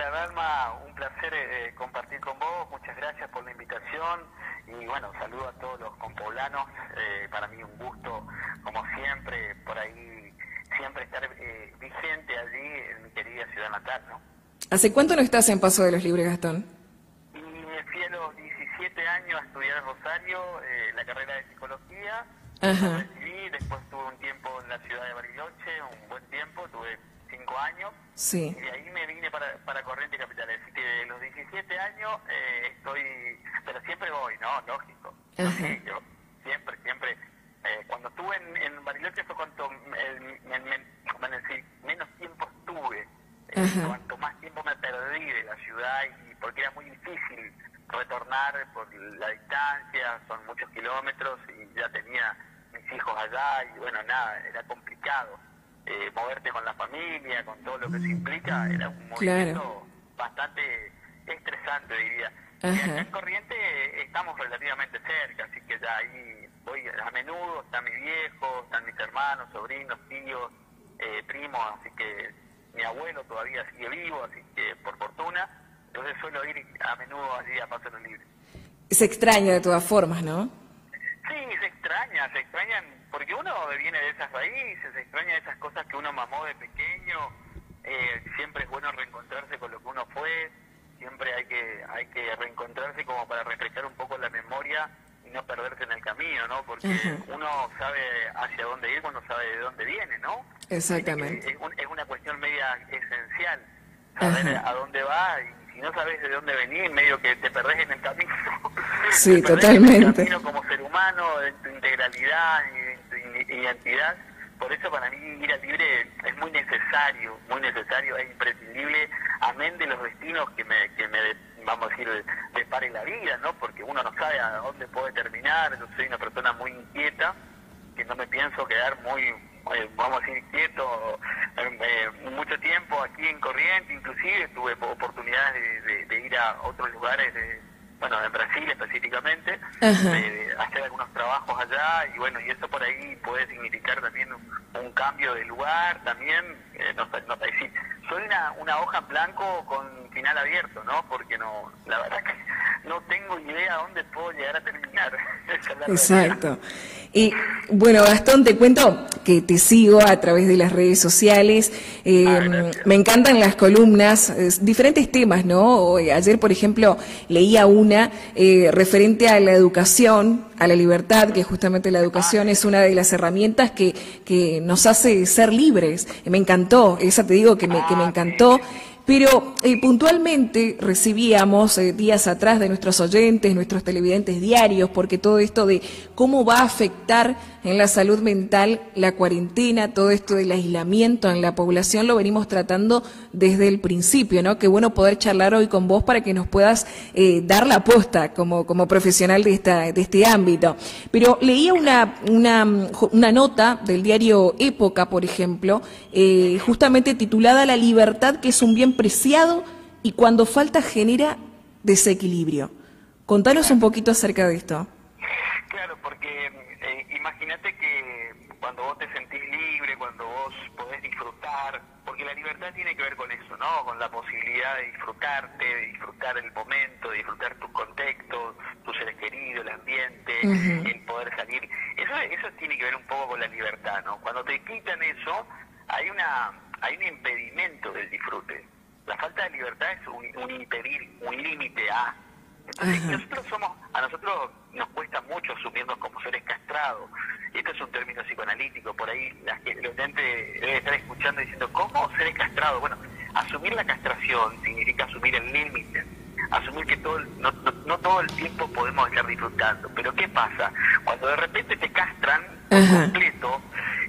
Hola Dalma, un placer compartir con vos, muchas gracias por la invitación y bueno, saludo a todos los compoblanos, para mí un gusto, como siempre, por ahí siempre estar vigente allí en mi querida ciudad natal, ¿no? ¿Hace cuánto no estás en Paso de los Libres, Gastón? Y me fui a los 17 años a estudiar en Rosario, la carrera de psicología, Ajá. me recibí, después tuve un tiempo en la ciudad de Bariloche, un buen tiempo, tuve 5 años. Sí. Y de ahí me vine para Corrientes Capital. Así que de los 17 años estoy, pero siempre voy, ¿no? Lógico. Ajá. Sí, yo siempre. Cuando estuve en Bariloche fue cuanto menos tiempo estuve. Cuanto más tiempo me perdí de la ciudad y porque era muy difícil retornar por la distancia, son muchos kilómetros y ya tenía mis hijos allá y bueno, nada, era complicado. Moverte con la familia, con todo lo que se implica, era un movimiento bastante estresante, diría. Y acá en Corrientes estamos relativamente cerca, así que ya ahí voy a menudo, está mi viejo, están mis hermanos, sobrinos, tíos, primos, así que mi abuelo todavía sigue vivo, así que por fortuna, entonces suelo ir a menudo allí a Paso de los Libres. Se extraña de todas formas, ¿no? Sí, se extrañan, porque uno viene de esas raíces, se extraña de esas cosas que uno mamó de pequeño, siempre es bueno reencontrarse con lo que uno fue, siempre hay que reencontrarse como para refrescar un poco la memoria y no perderse en el camino, ¿no? Porque uno sabe hacia dónde ir cuando sabe de dónde viene, ¿no? Exactamente. Es una cuestión media esencial, saber a dónde va y si no sabes de dónde venir, medio que te perdés en el camino. Sí, te perdés totalmente. en el camino como ser humano, en tu integralidad y en tu identidad. Por eso para mí ir al libre es muy necesario, es imprescindible, amén de los destinos que me vamos a decir, depare la vida, ¿no? Porque uno no sabe a dónde puede terminar. Yo soy una persona muy inquieta, que no me pienso quedar muy, vamos a decir, quieto mucho tiempo aquí en Corrientes. Inclusive tuve oportunidades de ir a otros lugares, en Brasil específicamente, de hacer algunos trabajos allá, y bueno, y eso por ahí puede significar también un cambio de lugar, también, decir, soy una hoja en blanco con final abierto, ¿no? Porque no, la verdad que no tengo idea dónde puedo llegar a terminar. Esa es la Exacto. realidad. Y bueno, Gastón, te cuento que te sigo a través de las redes sociales. Me encantan las columnas, diferentes temas, ¿no? Ayer, por ejemplo, leía una referente a la educación, a la libertad, que justamente la educación es una de las herramientas que nos hace ser libres. Me encantó, esa te digo que me encantó. Pero puntualmente recibíamos días atrás de nuestros oyentes, nuestros televidentes diarios, porque todo esto de cómo va a afectar en la salud mental la cuarentena, todo esto del aislamiento en la población, lo venimos tratando desde el principio, ¿no? Qué bueno poder charlar hoy con vos para que nos puedas dar la posta como profesional de este ámbito. Pero leía una nota del diario Época, por ejemplo, justamente titulada La libertad, que es un bien preciado y cuando falta genera desequilibrio. Contanos un poquito acerca de esto. Claro, porque imagínate que cuando vos te sentís libre, cuando vos podés disfrutar, porque la libertad tiene que ver con eso, ¿no? Con la posibilidad de disfrutarte, de disfrutar el momento, de disfrutar tus contextos, tus seres queridos, el ambiente, el poder salir. Eso tiene que ver un poco con la libertad, ¿no? Cuando te quitan eso, hay un impedimento del disfrute. La falta de libertad es un límite a. Entonces, a nosotros nos cuesta mucho asumirnos como seres castrados. Esto es un término psicoanalítico, por ahí el oyente debe estar escuchando diciendo, ¿cómo seres castrados? Bueno, asumir la castración significa asumir el límite, asumir que no todo el tiempo podemos estar disfrutando. Pero ¿qué pasa? Cuando de repente te castran por completo,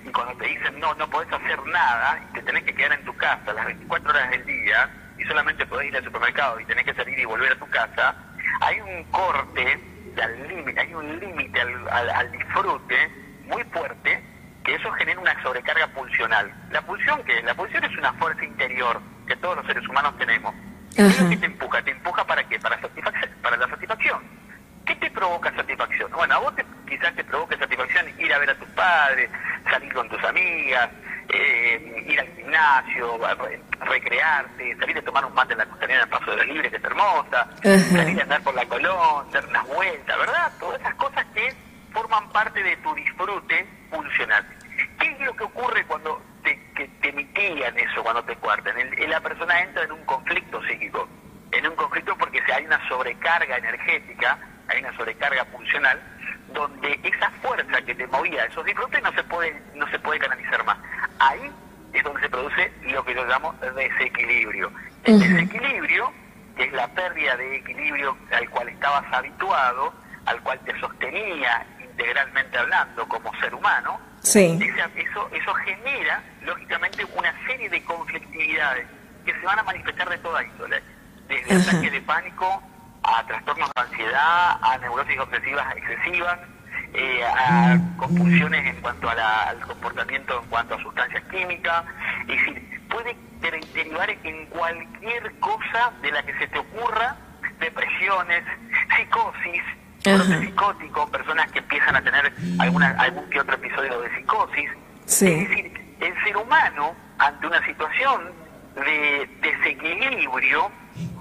y cuando te dicen, no podés hacer nada, y te tenés que quedar en tu casa las 24 horas del día, y solamente podés ir al supermercado y tenés que salir y volver a tu casa, hay un corte al límite, hay un límite al disfrute muy fuerte, que eso genera una sobrecarga pulsional. ¿La pulsión qué es? La pulsión es una fuerza interior que todos los seres humanos tenemos. ¿Qué es lo que te empuja? ¿Te empuja para qué? Para la satisfacción. ¿Qué te provoca satisfacción? Bueno, a vos quizás te provoque satisfacción ir a ver a tus padres, salir con tus amigas, ir al gimnasio, recrearte, salir a tomar un mate en la costanera en el Paso de los Libres, que es hermosa, salir a andar por la Colón, dar unas vueltas, ¿verdad? Todas esas cosas que forman parte de tu disfrute funcional. ¿Qué es lo que ocurre cuando te mitigan eso, cuando te cuartan? La persona entra en un conflicto psíquico, en un conflicto porque hay una sobrecarga energética, hay una sobrecarga funcional, donde esa fuerza que te movía esos disfrutes no se puede canalizar más. Ahí es donde se produce lo que yo llamo desequilibrio. El desequilibrio, que es la pérdida de equilibrio al cual estabas habituado, al cual te sostenía integralmente hablando como ser humano, sí. Eso genera, lógicamente, una serie de conflictividades que se van a manifestar de toda índole, desde ataques de pánico a trastornos de ansiedad, a neurosis obsesivas excesivas, a compulsiones en cuanto al comportamiento en cuanto a sustancias químicas. Es decir, puede derivar en cualquier cosa de la que se te ocurra: depresiones, psicosis, brotes psicóticos, personas que empiezan a tener algún que otro episodio de psicosis. Sí. Es decir, el ser humano, ante una situación de desequilibrio,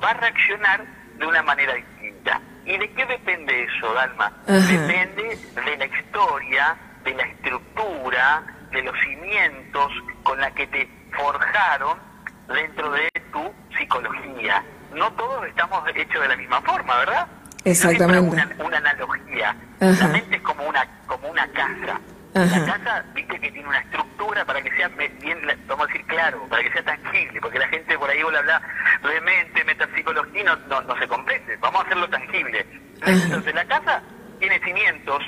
va a reaccionar de una manera distinta. ¿Y de qué depende eso, Dalma? Depende de la historia, de la estructura, de los cimientos con la que te forjaron dentro de tu psicología. No todos estamos hechos de la misma forma, ¿verdad? Exactamente. Una analogía. La mente es como una casa. La casa, viste que tiene una estructura para que sea bien, vamos a decir, claro, para que sea tangible, porque la gente por ahí habla de mente, metapsicología, no se comprende. Vamos a hacerlo tangible. Entonces la casa tiene cimientos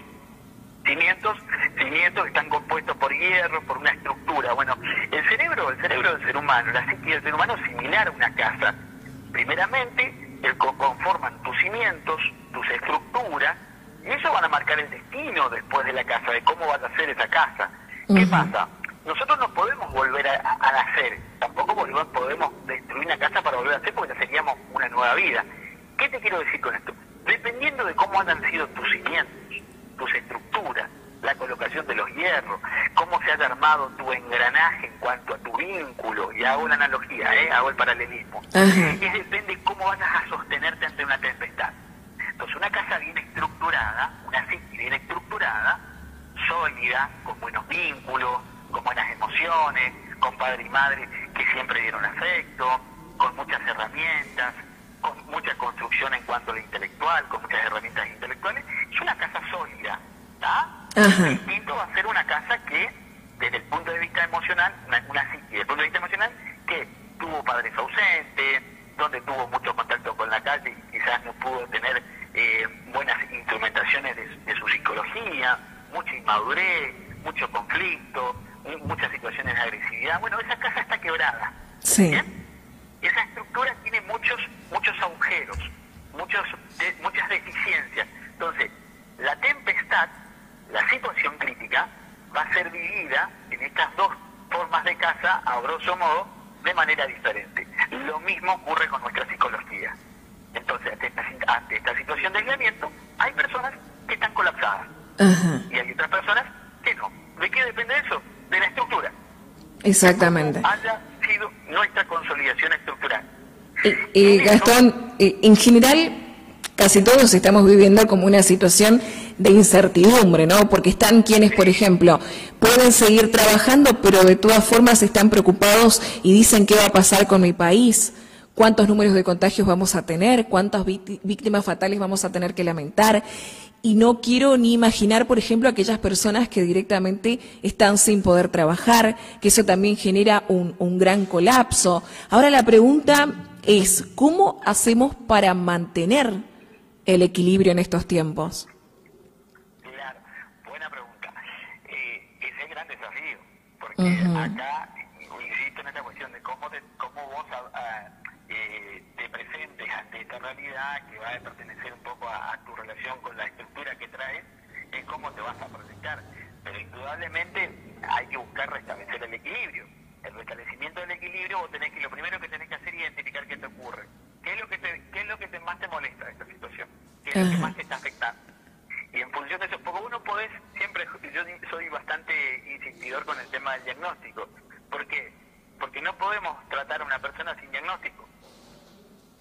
están compuestos por hierro, por una estructura. Bueno, el cerebro del ser humano, la psique del ser humano es similar a una casa. Primeramente, conforman tus cimientos, tus estructuras, y eso van a marcar el destino después de la casa, de cómo va a ser esa casa. ¿Qué pasa? Nosotros no podemos volver a nacer, tampoco podemos destruir una casa para volver a nacer, porque ya seríamos una nueva vida. ¿Qué te quiero decir con esto? Dependiendo de cómo han sido tus cimientos, tus estructuras, la colocación de los hierros, cómo se haya armado tu engranaje en cuanto a tu vínculo, y hago una analogía, hago el paralelismo, depende cómo vayas a sostenerte ante una tempestad. Entonces, una casa bien estructurada, una psique bien estructurada, sólida, con buenos vínculos, con buenas emociones, con padre y madre que siempre dieron afecto, con muchas herramientas, con mucha construcción en cuanto a lo intelectual, con muchas herramientas intelectuales, es una casa sólida, ¿está? Distinto va a ser una casa que, desde el punto de vista emocional, una psique desde el punto de vista emocional, que tuvo padres ausentes, donde tuvo mucho contacto con la calle y quizás no pudo tener buenas instrumentaciones de su psicología, mucha inmadurez, mucho conflicto, muchas situaciones de agresividad. Bueno, esa casa está quebrada. Sí. ¿Bien? Esa estructura tiene muchos agujeros, muchas deficiencias. Entonces, la tempestad, la situación crítica, va a ser vivida en estas dos formas de casa, a grosso modo, de manera diferente. Lo mismo ocurre con nuestra psicología. Entonces, ante esta situación de aislamiento, hay personas que están colapsadas y hay otras personas que no. ¿De qué depende eso? De la estructura. Exactamente. De cómo haya sido nuestra consolidación estructural. Gastón, en general, casi todos estamos viviendo como una situación de incertidumbre, ¿no? Porque están quienes, por ejemplo, pueden seguir trabajando, pero de todas formas están preocupados y dicen qué va a pasar con mi país, cuántos números de contagios vamos a tener, cuántas víctimas fatales vamos a tener que lamentar. Y no quiero ni imaginar, por ejemplo, aquellas personas que directamente están sin poder trabajar, que eso también genera un gran colapso. Ahora la pregunta es, ¿cómo hacemos para mantener el equilibrio en estos tiempos? Claro, buena pregunta. Ese es el gran desafío, porque acá, insisto en esta cuestión de cómo vos te presentes ante esta realidad que va a pertenecer un poco a tu relación con la estructura que traes, es cómo te vas a proyectar. Pero indudablemente hay que buscar restablecer el equilibrio. El restablecimiento del equilibrio, lo primero que tenés que hacer es identificar qué te ocurre. ¿Qué es lo que más te molesta de esta situación? ¿Qué es lo que más te está afectando? Y en función de eso, porque uno podés, siempre, yo soy bastante insistidor con el tema del diagnóstico.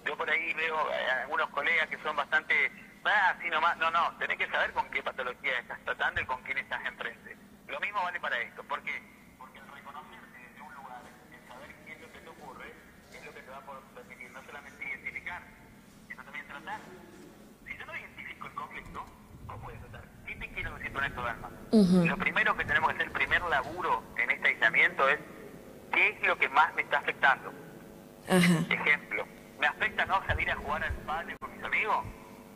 Yo por ahí veo algunos colegas que son bastante, así nomás, no, tenés que saber con qué patología estás tratando y con quién estás enfrente. Lo mismo vale para esto. ¿Por qué? Porque el reconocerte desde un lugar, el saber qué es lo que te ocurre, es lo que te va a poder permitir no solamente identificar, sino también tratar. Si yo no identifico el conflicto, ¿cómo puedes tratar? ¿Qué te quiero decir con esto, Dalma? Lo primero que tenemos que hacer, el primer laburo en este aislamiento es ¿qué es lo que más me está afectando? Ejemplo, ¿me afecta no salir a jugar al pádel con mis amigos?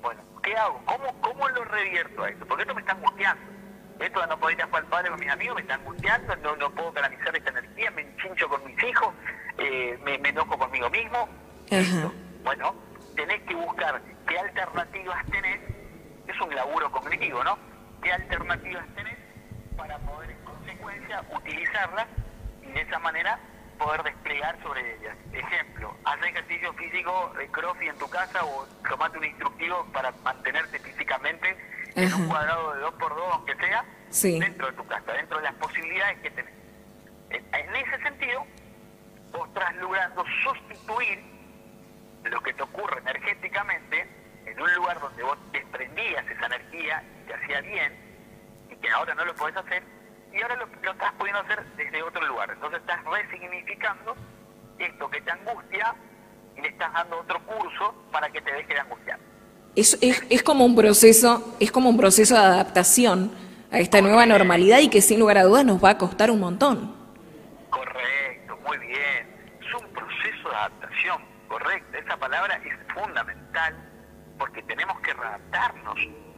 Bueno, ¿qué hago? ¿Cómo lo revierto a esto? Porque esto me está angustiando. Esto de no poder ir a jugar al pádel con mis amigos me está angustiando, no puedo canalizar esta energía, me enchincho con mis hijos, me enojo conmigo mismo. Bueno, tenés que buscar qué alternativas tenés, es un laburo cognitivo, ¿no? ¿Qué alternativas tenés para poder en consecuencia utilizarlas y de esa manera poder desplegar sobre ellas? Ejemplo, haz ejercicio físico, crossfit en tu casa o tomate un instructivo para mantenerte físicamente en un cuadrado de 2x2, aunque sea, dentro de tu casa, dentro de las posibilidades que tenés. En ese sentido, vos estás logrando sustituir lo que te ocurre energéticamente en un lugar donde vos desprendías esa energía y te hacía bien y que ahora no lo podés hacer, y ahora lo estás pudiendo hacer desde otro lugar. Entonces estás resignificando esto que te angustia y le estás dando otro curso para que te deje de angustiar. Es como un proceso, de adaptación a esta nueva normalidad y que sin lugar a dudas nos va a costar un montón. Correcto, muy bien. Es un proceso de adaptación, correcto. Esa palabra es fundamental porque tenemos que readaptarnos,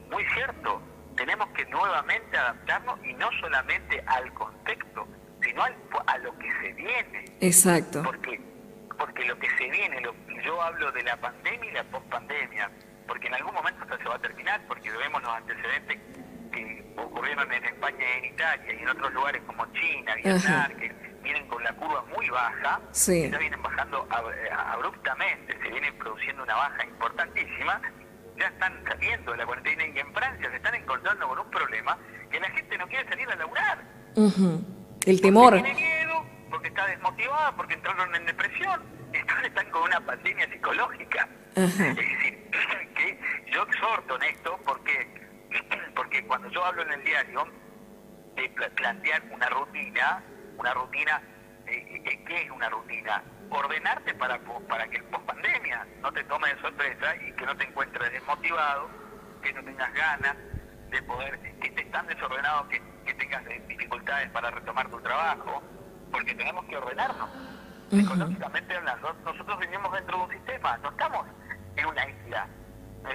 muy cierto. Tenemos que nuevamente adaptarnos y no solamente al contexto, sino a lo que se viene. Exacto. Porque lo que se viene, yo hablo de la pandemia y la pospandemia, porque en algún momento esto se va a terminar, porque vemos los antecedentes que ocurrieron en España y en Italia y en otros lugares como China, Vietnam, que vienen con la curva muy baja, que ya vienen bajando abruptamente, se viene produciendo una baja importantísima. Ya están saliendo de la cuarentena y en Francia se están encontrando con un problema que la gente no quiere salir a laburar. El temor. Porque tiene miedo, porque está desmotivada, porque entraron en depresión. Entonces están con una pandemia psicológica. Es decir, que yo exhorto en esto porque cuando yo hablo en el diario de plantear una rutina, ¿qué es una rutina? Ordenarte para que el pospandemia no te tome de sorpresa y que no te encuentres desmotivado, que no tengas ganas de poder, que estés tan desordenado que tengas dificultades para retomar tu trabajo, porque tenemos que ordenarnos. Psicológicamente hablando, nosotros vivimos dentro de un sistema, no estamos en una isla,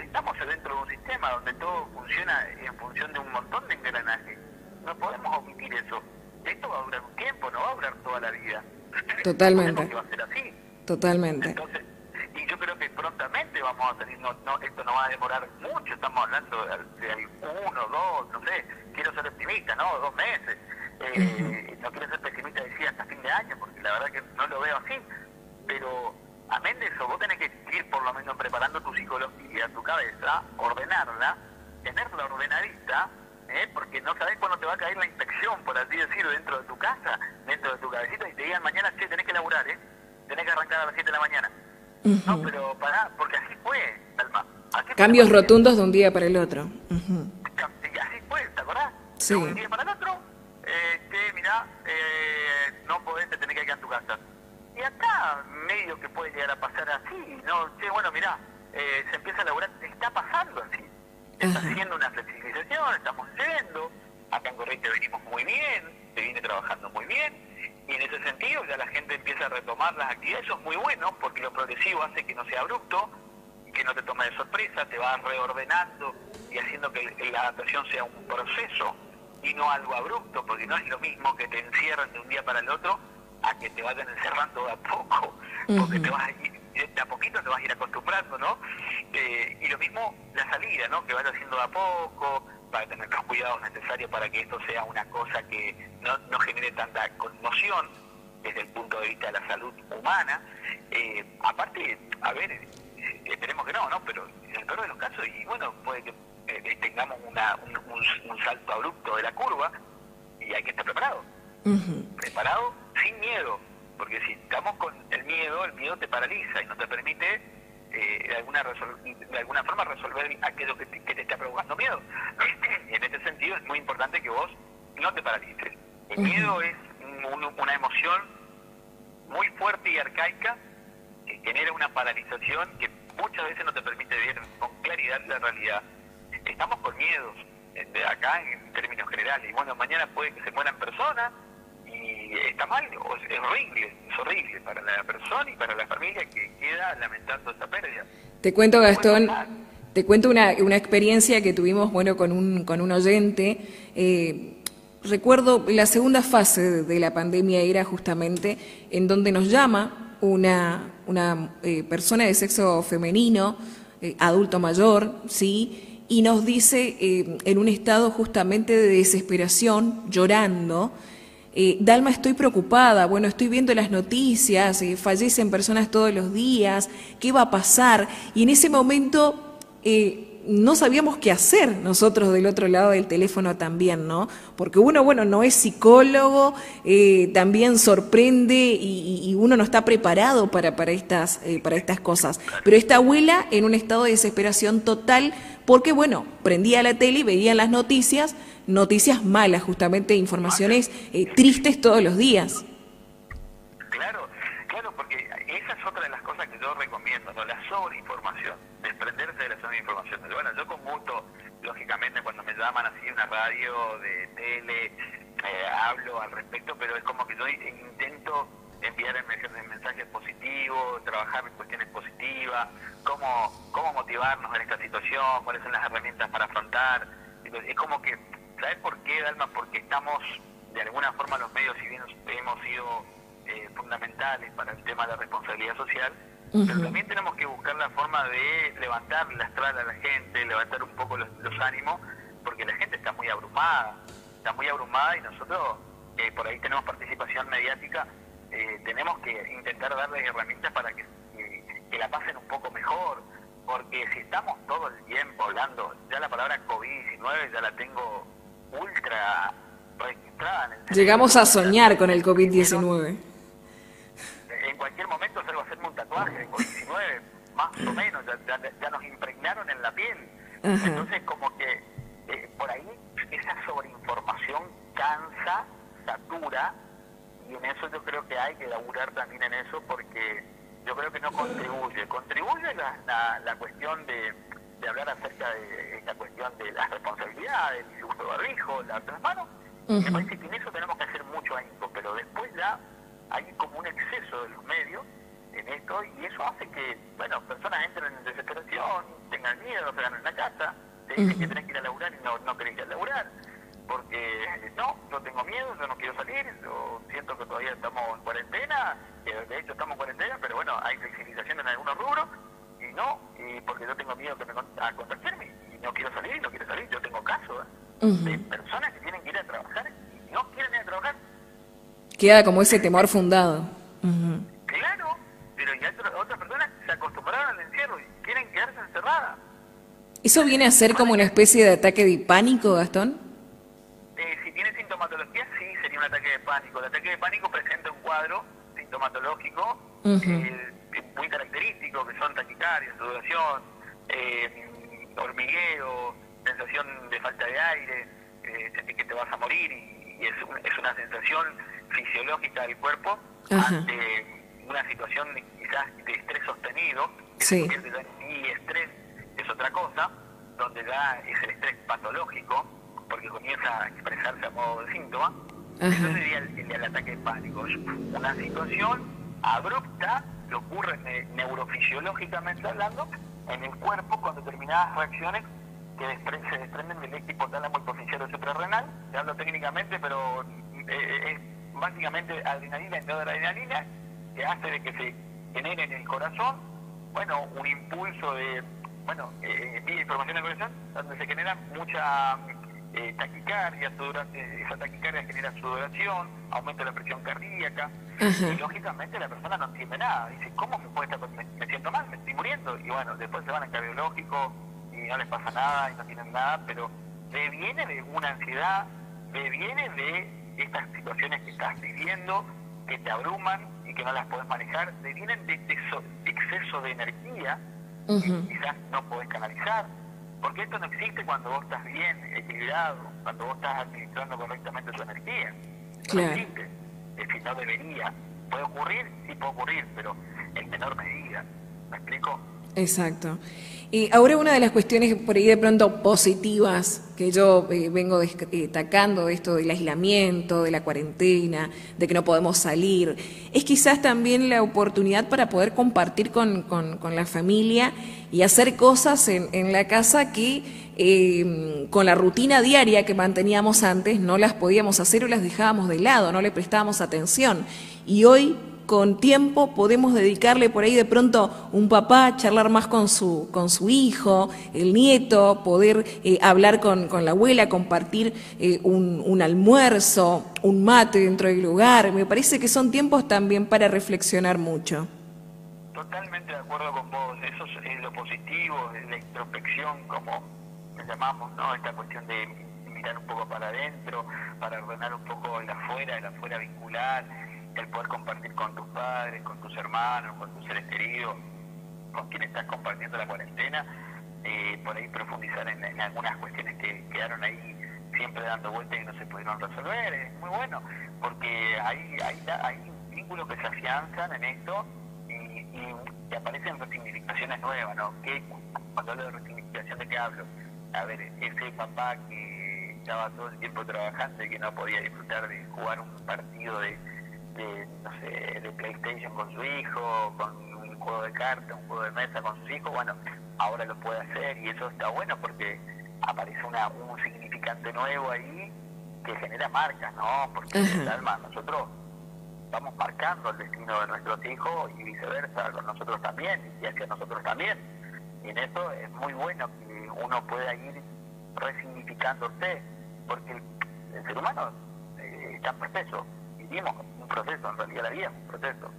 estamos dentro de un sistema donde todo funciona en función de un montón de engranajes. No podemos omitir eso. Esto va a durar un tiempo, no va a durar toda la vida. Totalmente. Que va a ser así. Totalmente. Entonces, y yo creo que prontamente vamos a tener, esto no va a demorar mucho, estamos hablando de 1, 2, no sé, quiero ser optimista, ¿no? 2 meses. No quiero ser pesimista, decía, hasta fin de año, porque la verdad que no lo veo así. Pero, amén de eso, vos tenés que ir por lo menos preparando tu psicología, tu cabeza, ordenarla, tenerla ordenadita, porque no sabés cuándo te va a caer la inspección, por así decirlo, dentro de tu casa, dentro de tu cabecita, y te digan mañana, che, tenés que laburar, tenés que arrancar a las 7 de la mañana. No, pero pará, porque así fue, Alma. Cambios rotundos de un día para el otro. Así fue, ¿te acordás? Sí. De un día para el otro, mirá, no podés, te tenés que quedar en tu casa. Y acá, medio que puede llegar a pasar así, ¿no? Che, bueno, mirá, se empieza a laburar, está pasando así. Está haciendo una flexibilización, estamos yendo, acá en Corrientes venimos muy bien, se viene trabajando muy bien, y en ese sentido ya la gente empieza a retomar las actividades. Eso es muy bueno, porque lo progresivo hace que no sea abrupto, que no te tome de sorpresa, te va reordenando y haciendo que la adaptación sea un proceso y no algo abrupto, porque no es lo mismo que te encierren de un día para el otro a que te vayan encerrando de a poco, porque te vas a ir, de a poquito te vas a ir acostumbrando, ¿no? Y lo mismo la salida, ¿no? Que vaya haciendo de a poco, para tener los cuidados necesarios para que esto sea una cosa que no genere tanta conmoción desde el punto de vista de la salud humana. Aparte, a ver, esperemos que no, pero en el peor de los casos, y bueno, puede que tengamos un salto abrupto de la curva, y hay que estar preparado. Preparado sin miedo, porque si estamos con el miedo te paraliza y no te permite de alguna forma resolver aquello que te está provocando miedo. Y en este sentido es muy importante que vos no te paralices. El miedo es una emoción muy fuerte y arcaica que genera una paralización que muchas veces no te permite ver con claridad la realidad. Estamos con miedos acá en términos generales, y bueno, mañana puede que se mueran personas y está mal, es horrible para la persona y para la familia que queda lamentando esa pérdida. Te cuento, Gastón, te cuento una experiencia que tuvimos, bueno, con un oyente. Recuerdo la segunda fase de la pandemia era justamente en donde nos llama una persona de sexo femenino, adulto mayor, ¿sí? Y nos dice, en un estado justamente de desesperación, llorando, Dalma, estoy preocupada, bueno, estoy viendo las noticias, fallecen personas todos los días, ¿qué va a pasar? Y en ese momento no sabíamos qué hacer nosotros del otro lado del teléfono también, ¿no? Porque uno, bueno, no es psicólogo, también sorprende y uno no está preparado para estas cosas. Pero esta abuela en un estado de desesperación total, porque, bueno, prendía la tele y veía las noticias malas, justamente, informaciones tristes todos los días. Claro, porque esa es otra de las cosas que yo recomiendo, ¿no? La sobreinformación, desprenderse de la sobreinformación. Bueno, yo con gusto, lógicamente, cuando me llaman así una radio, de tele, hablo al respecto, pero es como que yo intento enviar mensajes positivos, trabajar en cuestiones positivas, cómo motivarnos en esta situación, cuáles son las herramientas para afrontar. Es como que, ¿sabes por qué, Dalma? Porque estamos, de alguna forma, los medios, si bien hemos sido fundamentales para el tema de la responsabilidad social, pero también tenemos que buscar la forma de levantar la estrada a la gente, levantar un poco los ánimos, porque la gente está muy abrumada y nosotros, por ahí tenemos participación mediática, tenemos que intentar darles herramientas para que la pasen un poco mejor, porque si estamos todo el tiempo hablando, ya la palabra COVID-19 ya la tengo ultra registrada en el cerebro. Llegamos a soñar con el COVID-19. En cualquier momento salgo a hacerme un tatuaje de COVID-19, más o menos, ya nos impregnaron en la piel. Ajá. Entonces, como que por ahí esa sobreinformación cansa, satura, y en eso yo creo que hay que laburar también en eso, porque yo creo que no contribuye. Contribuye la cuestión de hablar acerca de esta cuestión de las responsabilidades, el uso de barbijo, lavarte las manos. Me parece que en eso tenemos que hacer mucho ahínco, pero después ya hay como un exceso de los medios en esto, y eso hace que, bueno, personas entren en desesperación, tengan miedo, se quedan en la casa, te dicen que tenés que ir a laburar y no querés ir a laburar, porque no, yo tengo miedo, yo no quiero salir, yo siento que todavía estamos en cuarentena, que de hecho estamos en cuarentena, pero bueno, hay flexibilización en algunos rubros, y porque yo tengo miedo a contagiarme, y no quiero salir, yo tengo casos de personas que tienen que ir a trabajar y no quieren ir a trabajar. Queda como ese temor fundado. Claro, pero ya otras personas se acostumbraron al encierro y quieren quedarse encerradas. ¿Eso viene a ser como una especie de ataque de pánico, Gastón? Si tiene sintomatología, sí, sería un ataque de pánico. El ataque de pánico presenta un cuadro sintomatológico muy característico, que son taquicardia, sudoración, hormigueo, sensación de falta de aire, sentir que te vas a morir, y es una sensación fisiológica del cuerpo ante una situación quizás de estrés sostenido, sí. Y estrés es otra cosa, donde ya es el estrés patológico, porque comienza a expresarse a modo de síntoma. Eso sería el ataque de pánico. Es una situación abrupta que ocurre neurofisiológicamente hablando en el cuerpo con determinadas reacciones que se desprenden del eje hipotálamo hipofisiario suprarrenal. Te hablo técnicamente, pero es básicamente adrenalina y noradrenalina, que hace de que se genere en el corazón, bueno, un impulso de, envía información al corazón, donde se genera mucha taquicardia, esa taquicardia genera sudoración, aumenta la presión cardíaca, y lógicamente la persona no entiende nada, dice, ¿cómo me puede estar? Me siento mal, me estoy muriendo, y bueno, después se van al cardiológico y no les pasa nada y no tienen nada, pero deviene de una ansiedad, deviene de estas situaciones que estás viviendo, que te abruman y que no las podés manejar, devienen de este exceso de energía quizás no podés canalizar, porque esto no existe cuando vos estás bien equilibrado, cuando vos estás administrando correctamente tu energía. Claro. No existe, es decir, no debería. ¿Puede ocurrir? Sí puede ocurrir, pero en menor medida. ¿Me explico? Exacto. Y ahora una de las cuestiones por ahí de pronto positivas que yo vengo destacando de esto del aislamiento, de la cuarentena, de que no podemos salir, es quizás también la oportunidad para poder compartir con la familia y hacer cosas en la casa que con la rutina diaria que manteníamos antes no las podíamos hacer o las dejábamos de lado, no le prestábamos atención. Y hoy, con tiempo, podemos dedicarle por ahí de pronto un papá, charlar más con su hijo, el nieto, poder hablar con la abuela, compartir un almuerzo, un mate dentro del hogar. Me parece que son tiempos también para reflexionar mucho. Totalmente de acuerdo con vos. Eso es lo positivo, es la introspección, como le llamamos, ¿no? Esta cuestión de mirar un poco para adentro, para ordenar un poco el afuera vincular, el poder compartir con tus padres, con tus hermanos, con tus seres queridos, con quien estás compartiendo la cuarentena, por ahí profundizar en algunas cuestiones que quedaron ahí siempre dando vueltas y no se pudieron resolver. Es muy bueno, porque hay vínculos que se afianzan en esto y aparecen resignificaciones nuevas, ¿no? Cuando hablo de resignificación, ¿de qué hablo? A ver, ese papá que estaba todo el tiempo trabajando y que no podía disfrutar de jugar un partido de PlayStation con su hijo, con un juego de cartas, un juego de mesa con sus hijos, bueno, ahora lo puede hacer y eso está bueno porque aparece un significante nuevo ahí que genera marcas, ¿no? Porque el alma, nosotros vamos marcando el destino de nuestros hijos y viceversa, con nosotros también y hacia nosotros también. Y en eso es muy bueno que uno pueda ir resignificándose, porque el ser humano está en proceso. Vivimos un proceso, en realidad la vida es un proceso.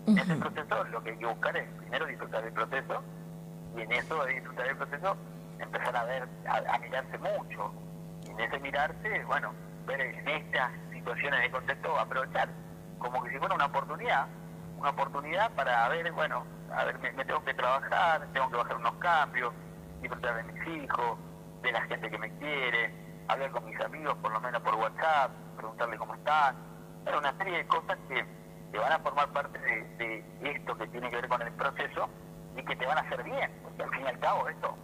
En ese proceso lo que hay que buscar es primero disfrutar del proceso y en eso de disfrutar del proceso empezar a mirarse mucho. Y en ese mirarse, bueno, ver en estas situaciones de contexto, aprovechar como que si fuera una oportunidad para ver, bueno, a ver, me tengo que trabajar, tengo que bajar unos cambios, disfrutar de mis hijos, de la gente que me quiere, hablar con mis amigos por lo menos por WhatsApp, preguntarle cómo están. Hay una serie de cosas que van a formar parte de esto que tiene que ver con el proceso y que te van a hacer bien, porque al fin y al cabo esto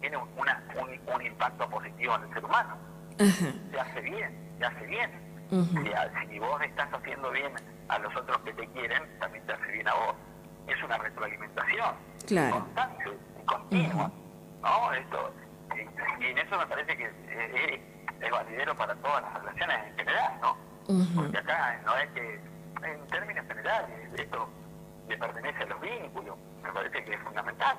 tiene un impacto positivo en el ser humano. Te hace bien. Si vos estás haciendo bien a los otros que te quieren, también te hace bien a vos. Es una retroalimentación constante y continua, ¿no? Y en eso me parece que es validero para todas las relaciones en general, ¿no? Porque acá no es que, en términos generales, esto le pertenece a los vínculos, me parece que es fundamental.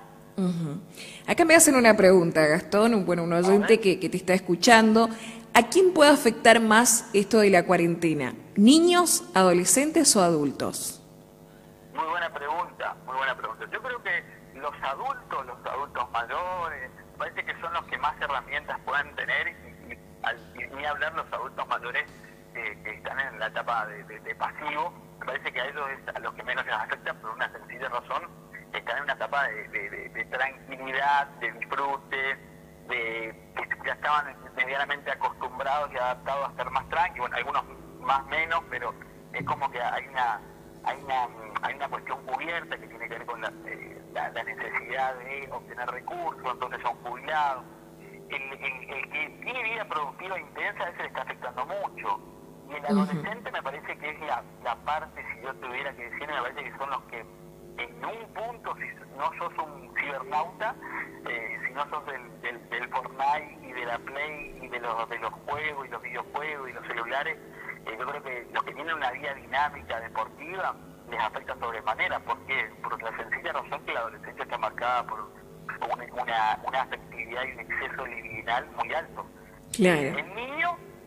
Acá me hacen una pregunta, Gastón, un oyente que te está escuchando. ¿A quién puede afectar más esto de la cuarentena? ¿Niños, adolescentes o adultos? Muy buena pregunta. Yo creo que los adultos mayores, parece que son los que más herramientas pueden tener y ni hablar los adultos mayores que están en la etapa de pasivo, me parece que a ellos es a los que menos les afecta por una sencilla razón, están en una etapa de tranquilidad, de disfrute, que ya estaban medianamente acostumbrados y adaptados a estar más tranquilos, bueno, algunos más menos, pero es como que hay una cuestión cubierta que tiene que ver con la necesidad de obtener recursos, entonces son jubilados. El que tiene vida productiva intensa, a ese le está afectando mucho. Y el adolescente me parece que es la parte, si yo tuviera que decir, me parece que son los que en un punto, si no sos un cibernauta, si no sos del Fortnite y de la Play y de los juegos y los videojuegos y los celulares, yo creo que los que tienen una vida dinámica, deportiva, les afecta sobremanera. ¿Por qué? Por la sencilla razón que la adolescencia está marcada por una afectividad y un exceso libidinal muy alto. Claro.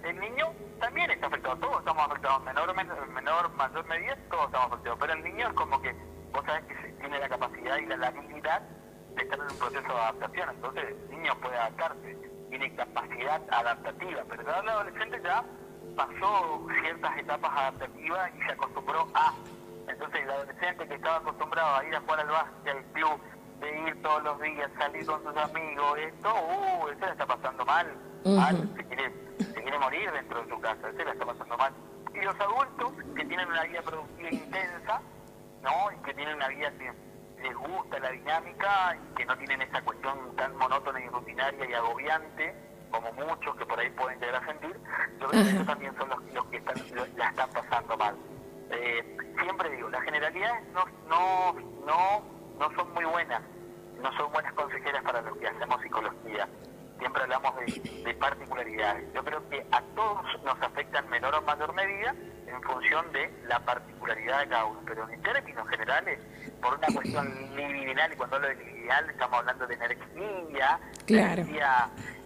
El niño también está afectado, todos estamos afectados, mayor medida, todos estamos afectados, pero el niño es como que, vos sabés que tiene la capacidad y la habilidad de estar en un proceso de adaptación, entonces el niño puede adaptarse, tiene capacidad adaptativa, pero ya el adolescente ya pasó ciertas etapas adaptativas y se acostumbró a. Entonces el adolescente que estaba acostumbrado a ir a jugar al básquet, al club, de salir todos los días, salir con sus amigos, ese la está pasando mal, se quiere morir dentro de su casa, ese la está pasando mal. Y los adultos que tienen una vida productiva intensa, ¿no? Y que tienen una vida que les gusta la dinámica y que no tienen esa cuestión tan monótona y rutinaria y agobiante como muchos que por ahí pueden llegar a sentir, yo creo que esos también son los que la están pasando mal. Siempre digo, las generalidades no son muy buenas, no son buenas consejeras para los que hacemos psicología. Siempre hablamos de particularidades. Yo creo que a todos nos afecta en menor o mayor medida en función de la particularidad de cada uno, pero en términos generales, por una cuestión libidinal, y cuando hablo de libidinal estamos hablando de energía, claro.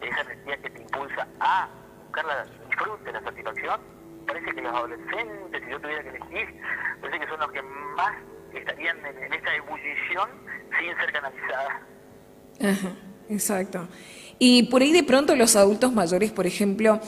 Esa energía que te impulsa a buscar la disfrute, la satisfacción. Parece que los adolescentes, si yo tuviera que elegir, parece que son los que más estarían en esa ebullición sin ser canalizadas. Ajá, exacto. Y por ahí de pronto los adultos mayores, por ejemplo,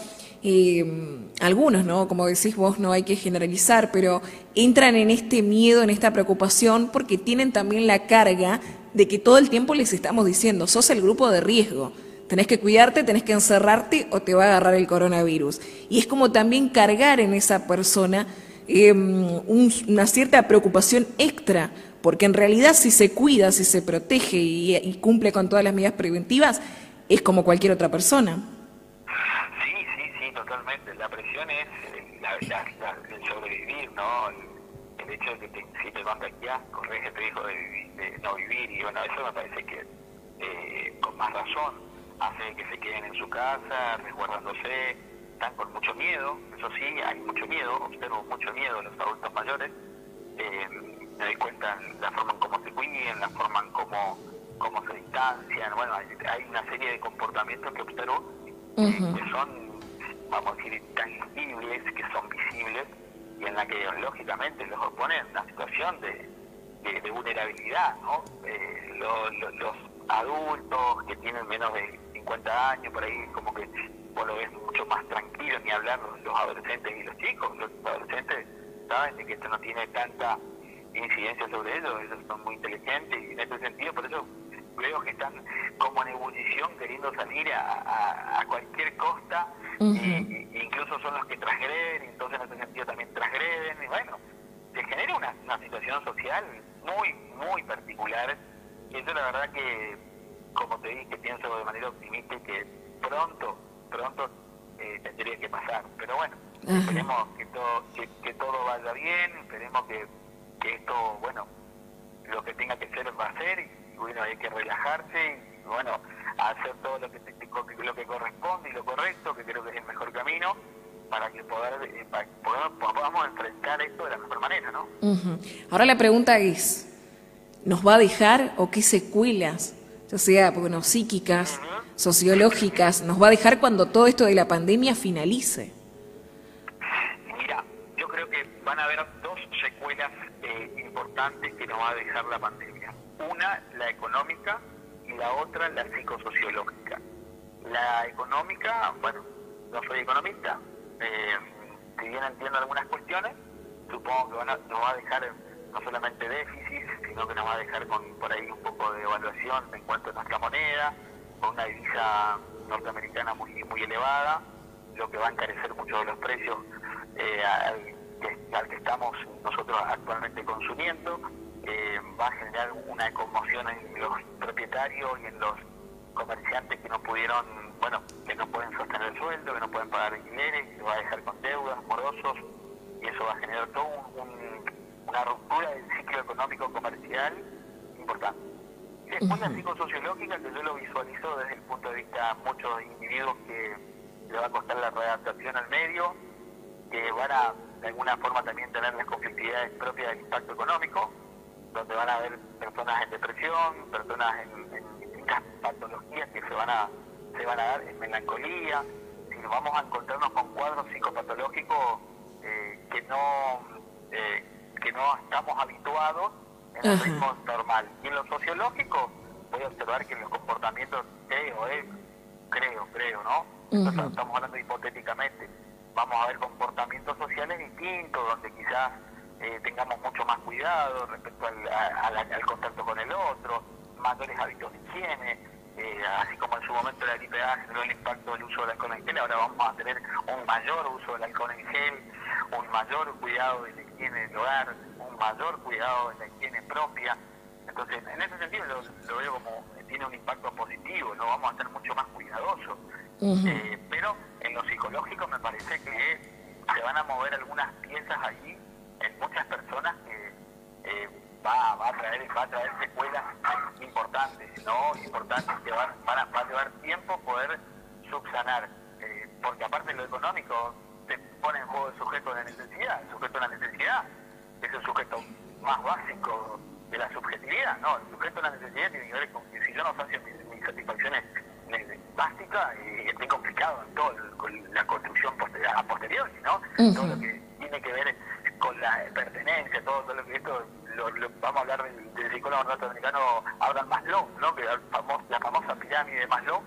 algunos, ¿no? Como decís vos, no hay que generalizar, pero entran en este miedo, en esta preocupación, porque tienen también la carga de que todo el tiempo les estamos diciendo, sos el grupo de riesgo, tenés que cuidarte, tenés que encerrarte o te va a agarrar el coronavirus. Y es como también cargar en esa persona una cierta preocupación extra, porque en realidad si se cuida, si se protege y cumple con todas las medidas preventivas, es como cualquier otra persona. Sí, totalmente. La presión es el sobrevivir, ¿no? El hecho de que si te contagias, corres el riesgo de no vivir. Y bueno, eso me parece que con más razón hace que se queden en su casa, resguardándose, están con mucho miedo. Eso sí, hay mucho miedo, observo mucho miedo en los adultos mayores. Me doy cuenta en la forma en cómo se cuidan, la forma en cómo se distancian. Bueno, hay una serie de comportamientos que observo que son, vamos a decir, tangibles, que son visibles y en la que lógicamente los ponen en una situación de vulnerabilidad, ¿no? Los adultos que tienen menos de 50 años, por ahí como que vos lo ves mucho más tranquilo, ni hablar los adolescentes y los chicos. Los adolescentes saben de que esto no tiene tanta incidencia sobre ellos son muy inteligentes y en ese sentido, por eso veo que están como en ebullición queriendo salir a cualquier costa, y incluso son los que transgreden, y entonces en ese sentido también transgreden, y bueno, se genera una situación social muy particular, y yo la verdad que, como te dije, pienso de manera optimista que pronto tendría que pasar, pero bueno, esperemos que todo vaya bien, esperemos que esto, bueno, lo que tenga que ser va a ser, y bueno, hay que relajarse y bueno, hacer todo lo que corresponde y lo correcto, que creo que es el mejor camino para que podamos enfrentar esto de la mejor manera, ¿no? Ahora la pregunta es, ¿nos va a dejar o qué secuelas, ya sea, bueno, psíquicas, sociológicas, nos va a dejar cuando todo esto de la pandemia finalice? Mira, yo creo que van a haber dos secuelas importantes que nos va a dejar la pandemia. Una, la económica, y la otra, la psicosociológica. La económica, bueno, no soy economista, si bien entiendo algunas cuestiones, supongo que nos va a dejar no solamente déficit, sino que nos va a dejar con por ahí un poco de evaluación en cuanto a nuestra moneda, con una divisa norteamericana muy elevada, lo que va a encarecer mucho de los precios al que estamos nosotros actualmente consumiendo, va a generar una conmoción en los propietarios y en los comerciantes que no pudieron, bueno, que no pueden sostener el sueldo, que no pueden pagar alquileres, que va a dejar con deudas, morosos, y eso va a generar todo una ruptura del ciclo económico comercial importante. Y después la psicosociológica, que yo lo visualizo desde el punto de vista de muchos individuos que le va a costar la readaptación al medio, que van a de alguna forma también tener las conflictividades propias del impacto económico, donde van a haber personas en depresión, personas en distintas patologías que se van a dar en melancolía, si nos vamos a encontrarnos con cuadros psicopatológicos que no estamos habituados en el ritmo normal. Y en lo sociológico voy a observar que los comportamientos, creo, ¿no? Entonces, estamos hablando hipotéticamente, vamos a ver comportamientos sociales distintos, donde quizás tengamos mucho más cuidado respecto al contacto con el otro, mayores hábitos de higiene, así como en su momento la gripe A generó el impacto del uso del alcohol en gel, ahora vamos a tener un mayor uso del alcohol en gel, un mayor cuidado de la higiene del hogar, un mayor cuidado de la higiene propia. Entonces, en ese sentido lo veo como tiene un impacto positivo, no vamos a ser mucho más cuidadosos. Pero en lo psicológico me parece que se van a mover algunas piezas allí en muchas personas que va a traer secuelas importantes, ¿no? Importantes que va a llevar tiempo poder subsanar, porque aparte de lo económico se pone en juego el sujeto de la necesidad. El sujeto de la necesidad es el sujeto más básico de la subjetividad, ¿no? El sujeto de la necesidad tiene que ver con que si yo no sacio mis satisfacciones básicas, estoy complicado en todo con la construcción a posteriori, ¿no? Todo lo que tiene que ver con la pertenencia, todo lo que esto, vamos a hablar del psicólogo norteamericano Abraham Maslow, ¿no? Que la famosa pirámide de Maslow.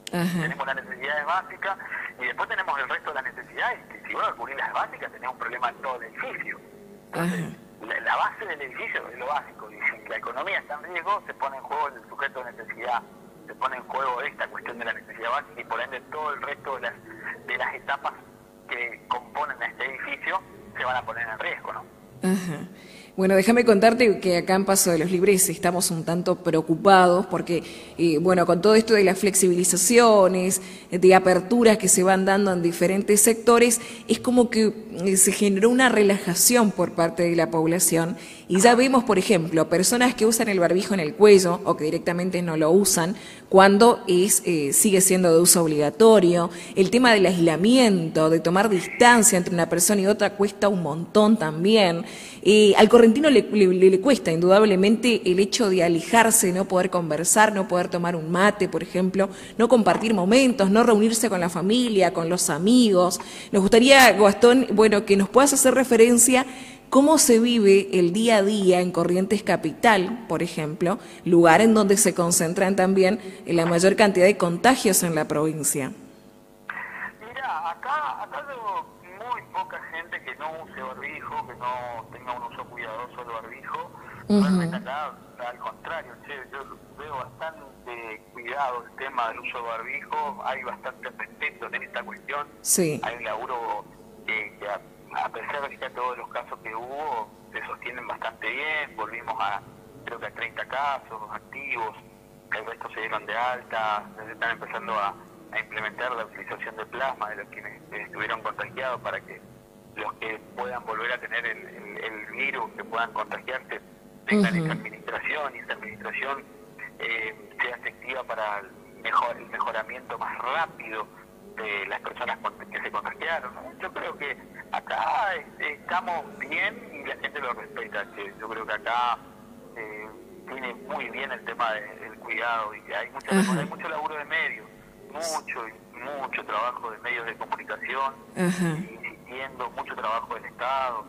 Tenemos las necesidades básicas y después tenemos el resto de las necesidades, que si vos no cubrir las básicas tenés un problema en todo el edificio. Entonces, la base del edificio es lo básico, y si la economía está en riesgo, se pone en juego el sujeto de necesidad, se pone en juego esta cuestión de la necesidad básica, y por ende todo el resto de las etapas que componen a este edificio se van a poner en riesgo, ¿no? Bueno, déjame contarte que acá en Paso de los Libres estamos un tanto preocupados porque, bueno, con todo esto de las flexibilizaciones, de aperturas que se van dando en diferentes sectores, es como que se generó una relajación por parte de la población y ya vemos, por ejemplo, personas que usan el barbijo en el cuello o que directamente no lo usan cuando sigue siendo de uso obligatorio. El tema del aislamiento, de tomar distancia entre una persona y otra cuesta un montón también. Al correntino le cuesta indudablemente el hecho de alejarse, no poder conversar, no poder tomar un mate, por ejemplo, no compartir momentos, no reunirse con la familia, con los amigos. Nos gustaría, Gastón, bueno, que nos puedas hacer referencia cómo se vive el día a día en Corrientes Capital, por ejemplo, lugar en donde se concentran también la mayor cantidad de contagios en la provincia. Mira, acá veo muy poca gente que no use barbijo, que no tenga un uso cuidadoso del barbijo. Realmente acá, al contrario, yo veo bastante cuidado el tema del uso del barbijo, hay bastante respeto en esta cuestión. Sí. Hay un laburo que a pesar de que todos los casos que hubo se sostienen bastante bien, volvimos creo que a 30 casos activos, el resto se dieron de alta, se están empezando a implementar la utilización de plasma de los quienes estuvieron contagiados para que los que puedan volver a tener el virus, que puedan contagiarse, tengan esa administración, y esa administración sea efectiva para el mejoramiento más rápido de las personas que se contagiaron, ¿no? Yo creo que acá estamos bien y la gente lo respeta. Yo creo que acá tiene muy bien el tema del cuidado, y hay mucho laburo de medios, mucho trabajo de medios de comunicación, insistiendo, mucho trabajo del Estado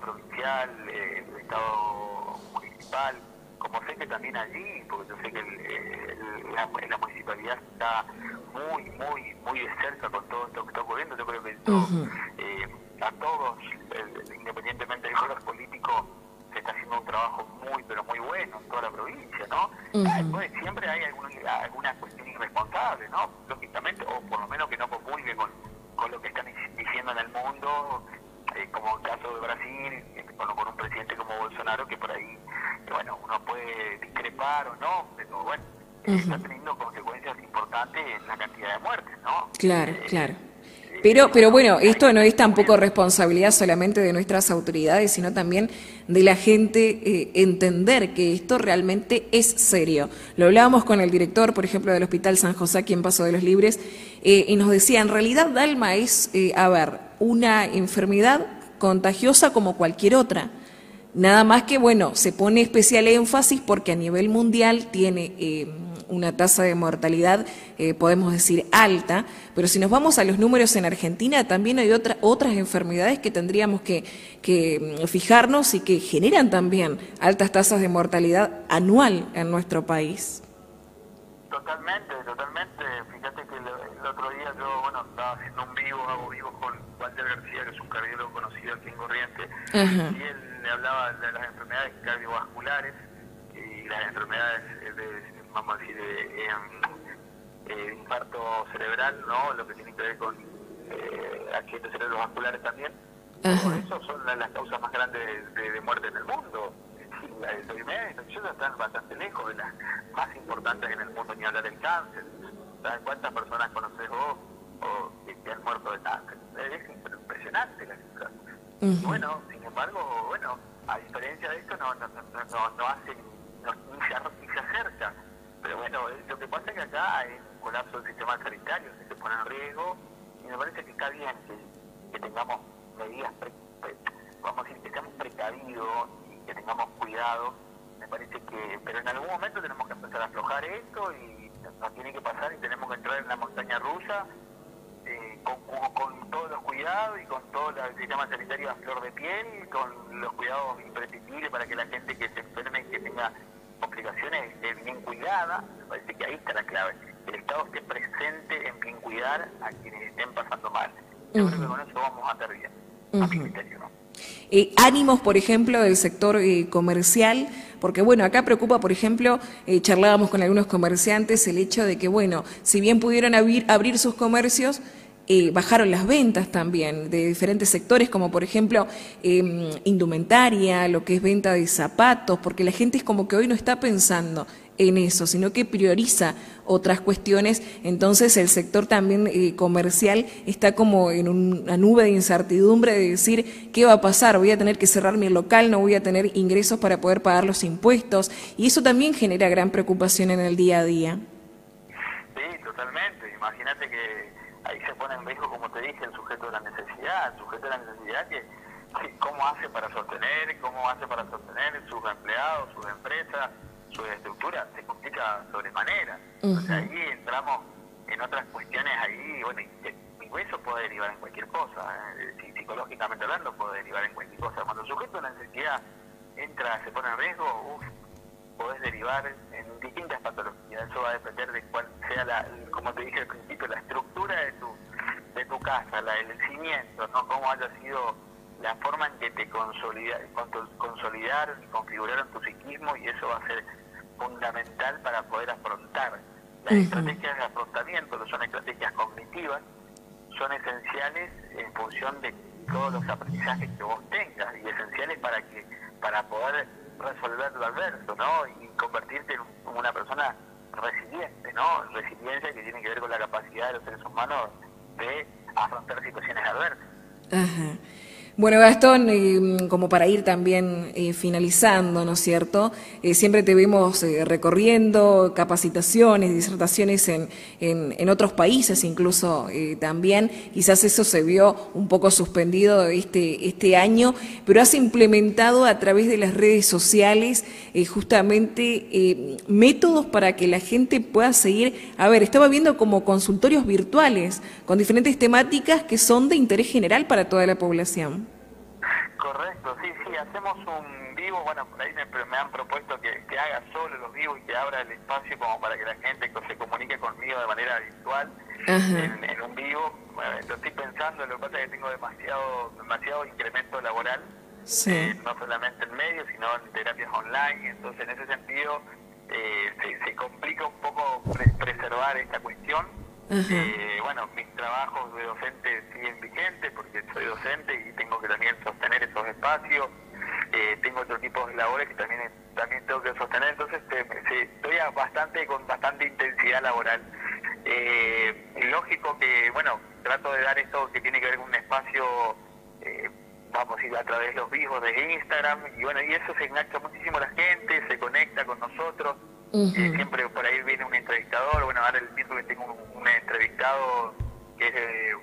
provincial, del Estado municipal, como sé que también allí, porque yo sé que la municipalidad está muy de cerca con todo esto que está ocurriendo. Yo creo que a todos, independientemente del color político, se está haciendo un trabajo pero muy bueno en toda la provincia, ¿no? Después siempre hay alguna cuestión irresponsable, ¿no? Lógicamente, o por lo menos que no comulgue con lo que están diciendo en el mundo, como el caso de Brasil, con un presidente como Bolsonaro, que por ahí, bueno, uno puede discrepar o no, pero bueno, está teniendo consecuencias importantes en la cantidad de muertes, ¿no? Claro. Pero bueno, esto no es tampoco responsabilidad solamente de nuestras autoridades, sino también de la gente entender que esto realmente es serio. Lo hablábamos con el director, por ejemplo, del Hospital San José, aquí en Paso de los Libres, y nos decía, en realidad Dalma es, una enfermedad contagiosa como cualquier otra. Nada más que, bueno, se pone especial énfasis porque a nivel mundial tiene una tasa de mortalidad, podemos decir, alta, pero si nos vamos a los números en Argentina, también hay otras enfermedades que tendríamos que fijarnos y que generan también altas tasas de mortalidad anual en nuestro país. Totalmente. Fíjate que el otro día yo, estaba haciendo hago vivo con Walter García, que es un cardiólogo conocido aquí en Corrientes, y él le hablaba de las enfermedades cardiovasculares, y las enfermedades vamos a decir, infarto cerebral, ¿no? Lo que tiene que ver con accidentes cerebrovasculares también. Por eso son las causas más grandes de muerte en el mundo. Las enfermedades infecciosas están bastante lejos de las más importantes en el mundo, ni hablar del cáncer. ¿Sabes cuántas personas conoces vos que han muerto de cáncer? Es impresionante la cifra. Y bueno, sin embargo, bueno, a diferencia de esto no hace, ni se acerca. Pero bueno, lo que pasa es que acá hay un colapso del sistema sanitario, se pone en riesgo, y me parece que está bien que tengamos medidas, vamos a decir, que seamos precavidos y que tengamos cuidado. Me parece que, pero en algún momento tenemos que empezar a aflojar esto y nos tiene que pasar y tenemos que entrar en la montaña rusa con todos los cuidados y con todo el sistema sanitario a flor de piel y con los cuidados imprescindibles para que la gente que se enferme y que tenga complicaciones esté bien cuidada. Me parece que ahí está la clave. El Estado esté presente en bien cuidar a quienes estén pasando mal. Yo creo que con eso vamos a andar bien, a mi criterio, ¿no? Ánimos, por ejemplo, del sector comercial, porque bueno, acá preocupa, por ejemplo, charlábamos con algunos comerciantes el hecho de que, bueno, si bien pudieron abrir sus comercios, bajaron las ventas también de diferentes sectores, como por ejemplo indumentaria, lo que es venta de zapatos, porque la gente es como que hoy no está pensando en eso, sino que prioriza otras cuestiones. Entonces el sector también comercial está como en una nube de incertidumbre de decir qué va a pasar, voy a tener que cerrar mi local, no voy a tener ingresos para poder pagar los impuestos, y eso también genera gran preocupación en el día a día. Sí, totalmente. Imagínate que ahí se pone en riesgo, como te dije, el sujeto de la necesidad, que cómo hace para sostener sus empleados, sus empresas, su estructura, se complica sobremanera. Entonces ahí entramos en otras cuestiones ahí, bueno, y eso puede derivar en cualquier cosa, psicológicamente hablando puede derivar en cualquier cosa. Cuando el sujeto de la necesidad se pone en riesgo, podés derivar en distintas patologías. Eso va a depender de cuál sea como te dije al principio, la estructura de tu casa, el cimiento, ¿no? Cómo haya sido la forma en que te consolidaron y configuraron tu psiquismo, y eso va a ser fundamental para poder afrontar. Las estrategias de afrontamiento, son estrategias cognitivas, son esenciales en función de todos los aprendizajes que vos tengas, y esenciales para poder resolver lo adverso, ¿no? Y convertirte en una persona resiliente, ¿no? Resiliencia que tiene que ver con la capacidad de los seres humanos de afrontar situaciones adversas. Bueno, Gastón, como para ir también finalizando, ¿no es cierto? Siempre te vemos recorriendo capacitaciones, disertaciones en otros países, incluso también. Quizás eso se vio un poco suspendido este año, pero has implementado a través de las redes sociales justamente métodos para que la gente pueda seguir. A ver, estaba viendo como consultorios virtuales con diferentes temáticas que son de interés general para toda la población. Correcto, sí, hacemos un vivo, bueno, por ahí me han propuesto que haga solo los vivos y que abra el espacio como para que la gente se comunique conmigo de manera virtual en un vivo. Bueno, lo estoy pensando, lo que pasa es que tengo demasiado incremento laboral, no solamente en medios, sino en terapias online, entonces en ese sentido se complica un poco preservar esta cuestión. Bueno, mis trabajos de docente siguen vigentes porque soy docente y tengo que también sostener esos espacios. Tengo otro tipo de labores que también tengo que sostener, entonces estoy con bastante intensidad laboral. Lógico que, bueno, trato de dar esto que tiene que ver con un espacio, vamos a ir a través de los vivos de Instagram, y bueno, y eso se engancha muchísimo a la gente, se conecta con nosotros. Siempre por ahí viene un entrevistador. Bueno, ahora el miércoles tengo un entrevistado que es de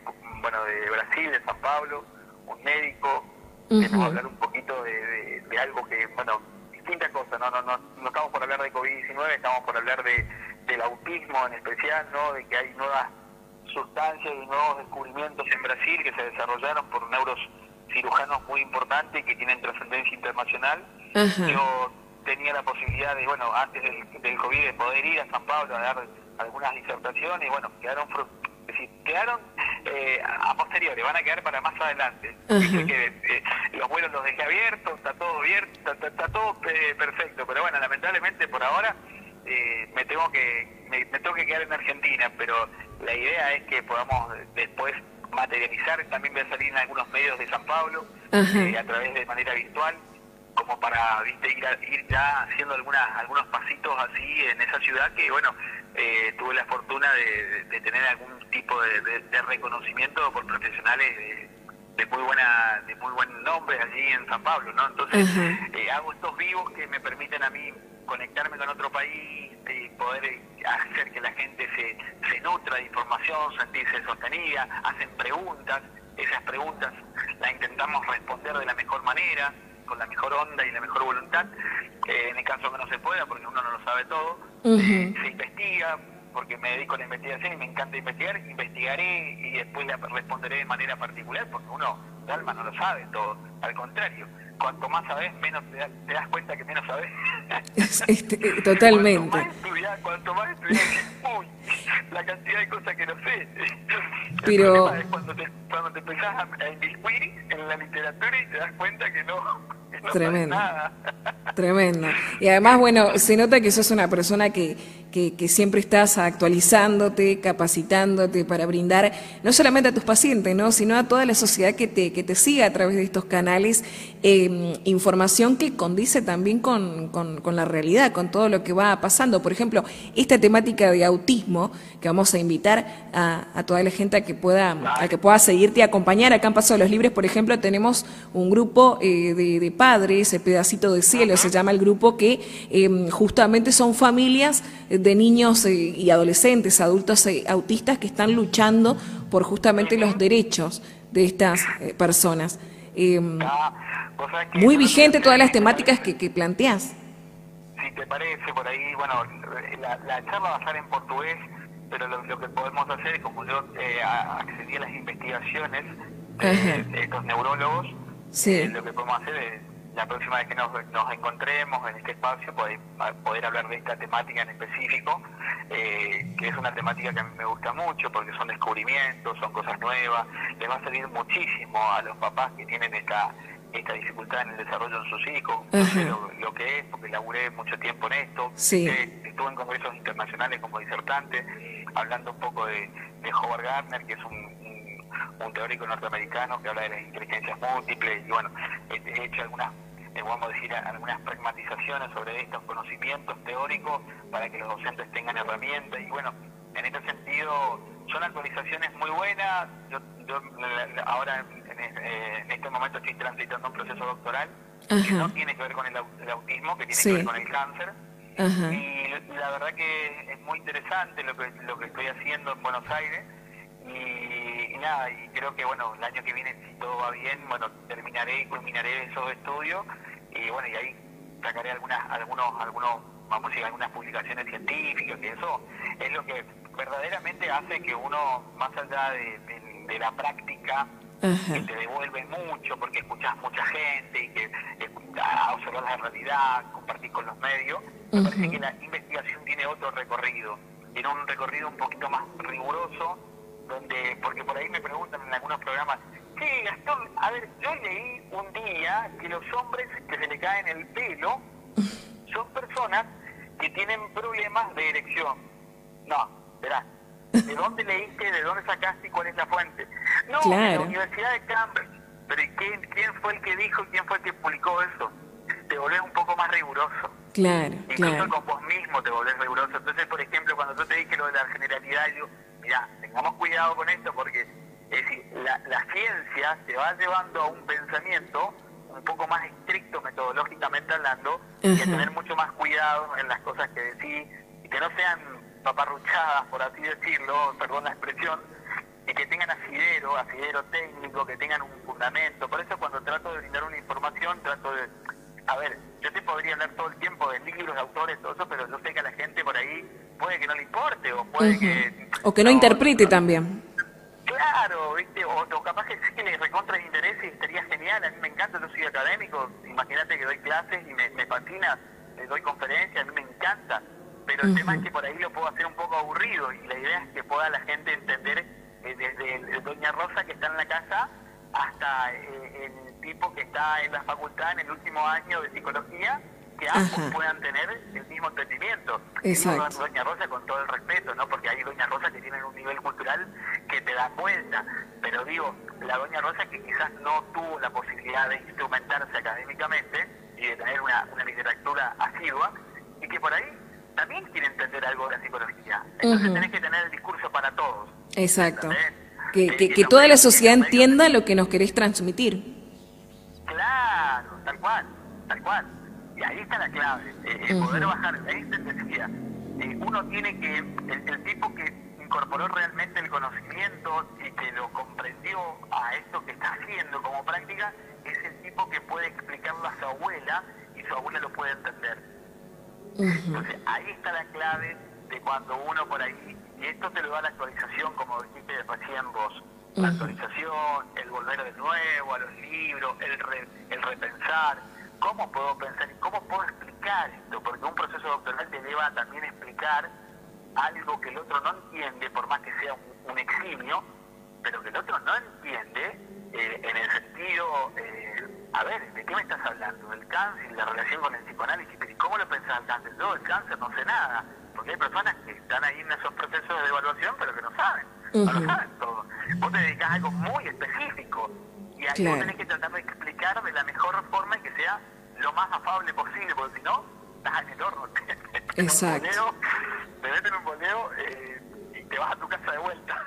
Brasil, de San Pablo, un médico, que nos va a hablar un poquito de algo que, bueno, distintas cosas, no estamos por hablar de COVID-19, estamos por hablar del autismo en especial, ¿no? De que hay nuevas sustancias y nuevos descubrimientos en Brasil que se desarrollaron por neurocirujanos muy importantes que tienen trascendencia internacional. Yo tenía la posibilidad de, bueno, antes del COVID, de poder ir a San Pablo a dar algunas disertaciones, y bueno, quedaron a posteriori, van a quedar para más adelante. Dice que los vuelos los dejé abiertos, está todo abierto, está todo perfecto, pero bueno, lamentablemente por ahora me tengo que quedar en Argentina, pero la idea es que podamos después materializar. También voy a salir en algunos medios de San Pablo a través de manera virtual, como para ir ya haciendo algunos pasitos así en esa ciudad que bueno, tuve la fortuna de tener algún tipo de reconocimiento por profesionales de muy buen nombre allí en San Pablo, ¿no? Entonces hago estos vivos que me permiten a mí conectarme con otro país y poder hacer que la gente se nutra de información, sentirse sostenida, hacen preguntas, esas preguntas las intentamos responder de la mejor manera, con la mejor onda y la mejor voluntad. En el caso que no se pueda, porque uno no lo sabe todo, se investiga, porque me dedico a la investigación y me encanta investigar, investigaré y después le responderé de manera particular, porque uno de alma no lo sabe todo, al contrario, cuanto más sabes, menos te das cuenta que menos sabes. Totalmente. Cuanto más estudias, uy, la cantidad de cosas que no sé. Pero El problema es cuando te empezás a inmiscuir en la literatura y te das cuenta que no tremendo, sabes nada. Tremendo. Y además, bueno, se nota que sos una persona que siempre estás actualizándote, capacitándote para brindar no solamente a tus pacientes, ¿no?, sino a toda la sociedad que te siga a través de estos canales, información que condice también con la realidad, con todo lo que va pasando. Por ejemplo, esta temática de autismo, que vamos a invitar a toda la gente a que pueda seguirte y acompañar. Acá en Paso de los Libres, por ejemplo, tenemos un grupo de padres, Pedacito de Cielo se llama el grupo, que justamente son familias de niños y adolescentes, adultos autistas que están luchando por justamente los derechos de estas personas. Muy vigente todas las temáticas que planteás. Si te parece, por ahí, bueno, la charla va a estar en portugués, pero lo que podemos hacer, como yo accedí a las investigaciones de estos neurólogos, lo que podemos hacer es, la próxima vez que nos encontremos en este espacio, poder hablar de esta temática en específico, que es una temática que a mí me gusta mucho, porque son descubrimientos, son cosas nuevas, les va a servir muchísimo a los papás que tienen esta dificultad en el desarrollo de sus hijos. Lo que es, porque laburé mucho tiempo en esto, estuve en congresos internacionales como disertante, hablando un poco de Howard Gardner, que es un teórico norteamericano que habla de las inteligencias múltiples, y bueno, he hecho algunas pragmatizaciones sobre estos conocimientos teóricos para que los docentes tengan herramientas, y bueno, en este sentido son actualizaciones muy buenas. Yo ahora en este momento estoy transitando un proceso doctoral que no tiene que ver con el autismo, que tiene que ver con el cáncer, y la verdad que es muy interesante lo que estoy haciendo en Buenos Aires. Y nada, y creo que bueno, el año que viene, si todo va bien, bueno, terminaré y culminaré esos estudios, y bueno, y ahí sacaré algunas publicaciones científicas, y eso es lo que verdaderamente hace que uno, más allá de la práctica, que te devuelve mucho, porque escuchás mucha gente y que observas la realidad, compartís con los medios, me parece que la investigación tiene otro recorrido, tiene un recorrido un poquito más riguroso, porque por ahí me preguntan en algunos programas, sí, Gastón, a ver, yo leí un día que los hombres que se le caen el pelo son personas que tienen problemas de erección. No, verás, ¿de dónde leíste, de dónde sacaste y cuál es la fuente? No, de la Universidad de Cambridge. Pero ¿y quién fue el que dijo, quién fue el que publicó eso? Te volvés un poco más riguroso. Incluso con vos mismo te volvés riguroso. Entonces, por ejemplo, cuando yo te dije lo de la generalidad, yo, mirá, tengamos cuidado con esto, porque es decir, la ciencia te va llevando a un pensamiento un poco más estricto metodológicamente hablando, y a tener mucho más cuidado en las cosas que decís, y que no sean paparruchadas, por así decirlo, perdón la expresión, y que tengan asidero técnico, que tengan un fundamento. Por eso cuando trato de brindar una información, a ver, yo te podría hablar todo el tiempo de libros, de autores, todo eso, pero yo sé que a la gente por ahí puede que no le importe, o puede que... O que no interprete también. Claro, ¿viste? O capaz que sí que le recontra de interés y estaría genial. A mí me encanta, yo soy académico, imagínate que doy clases y me fascina, doy conferencias, a mí me encanta, pero el tema es que por ahí lo puedo hacer un poco aburrido, y la idea es que pueda la gente entender desde Doña Rosa que está en la casa hasta el tipo que está en la facultad en el último año de psicología, que ambos puedan tener el mismo entendimiento. Exacto. Digo Doña Rosa con todo el respeto, ¿no? Porque hay Doña Rosa que tienen un nivel cultural que te da vuelta, pero digo, la Doña Rosa que quizás no tuvo la posibilidad de instrumentarse académicamente y de tener una literatura asidua, y que por ahí también quiere entender algo de la psicología. Entonces tenés que tener el discurso para todos. Exacto. ¿Entendés? Que toda la sociedad entienda lo que nos querés transmitir. Claro, tal cual, tal cual. Y ahí está la clave, el poder bajar. Ahí te decía, uno tiene que, el tipo que incorporó realmente el conocimiento y que lo comprendió a esto que está haciendo como práctica, es el tipo que puede explicarlo a su abuela y su abuela lo puede entender. Entonces ahí está la clave de cuando uno por ahí, y esto te lo da la actualización, como dijiste recién vos, la actualización, el volver de nuevo a los libros, el repensar, cómo puedo pensar y cómo puedo explicar esto, porque un proceso doctoral te lleva a también explicar algo que el otro no entiende, por más que sea un eximio, pero que el otro no entiende en el sentido, a ver, ¿de qué me estás hablando? ¿Del cáncer y la relación con el psicoanálisis? ¿Pero cómo lo pensás el cáncer? Yo, el cáncer no sé nada, porque hay personas que están ahí en esos procesos de evaluación, pero que no saben, no lo saben todo. Vos te dedicás a algo muy específico, y ahí vos tenés que tratar de explicar de la mejor forma y que sea lo más afable posible, porque si no, estás en el horno. Exacto. Te meten un boleo y te vas a tu casa de vuelta.